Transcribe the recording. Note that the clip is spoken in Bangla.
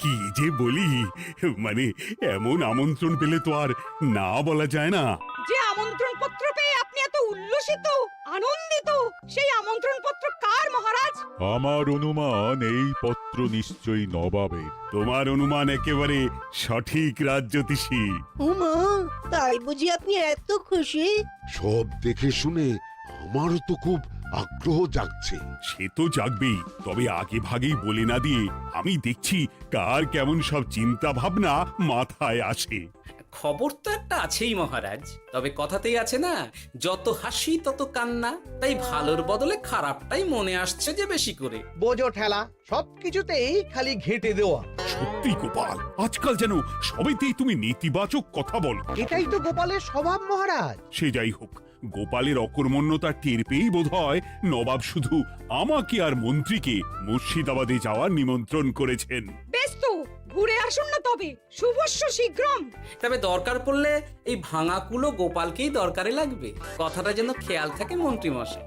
কি যে বলি, মানে এমন আমন্ত্রণ পেলে তো আর না বলা যায় না। যে আমন্ত্রণ পত্র পেয়ে আপনি এত উল্লসিত, আনন্দিত, সেই আমন্ত্রণ পত্র কার মহারাজ? আমার অনুমান এই পত্র নিশ্চয়ই নবাবের। তোমার অনুমান একেবারে সঠিক, রাজ্যতীষী। উমা, তাই বুঝি আপনি এত খুশি? সব দেখে শুনে আমারও তো খুব আগ্রহ জাগছে। সে তো জাগবেই, তবে আগে ভাগেই বলে না দিয়ে আমি দেখছি কার কেমন সব চিন্তা ভাবনা মাথায় আসে। খবর তো একটা আছেই মহারাজ, তবে কথাতেই আছে না, যত হাসি তত কান্না। তাই ভালোর বদলে খারাপটাই মনে আসছে যে বেশি করে। বোঝো ঠেলা, সবকিছুতেই খালি ঘেঁটে দেওয়া। সত্যি গোপাল, আজকাল যেন সবেতেই তুমি নেতিবাচক কথা বলো। এটাই তো গোপালের স্বভাব মহারাজ। সে যাই হোক, গোপালের অকর্মণ্যতা টের পেয়েই বোধহয় নবাব শুধু আমাকে আর মন্ত্রীকে মুর্শিদাবাদে যাওয়ার নিমন্ত্রণ করেছেন। বেশ তো, ঘুরে আসুন না তবে, শুভস্য শীঘ্রম। তবে দরকার পড়লে এই ভাঙা কুলো গোপালকেই দরকারে লাগবে, কথাটা যেন খেয়াল থাকে মন্ত্রী মশাই।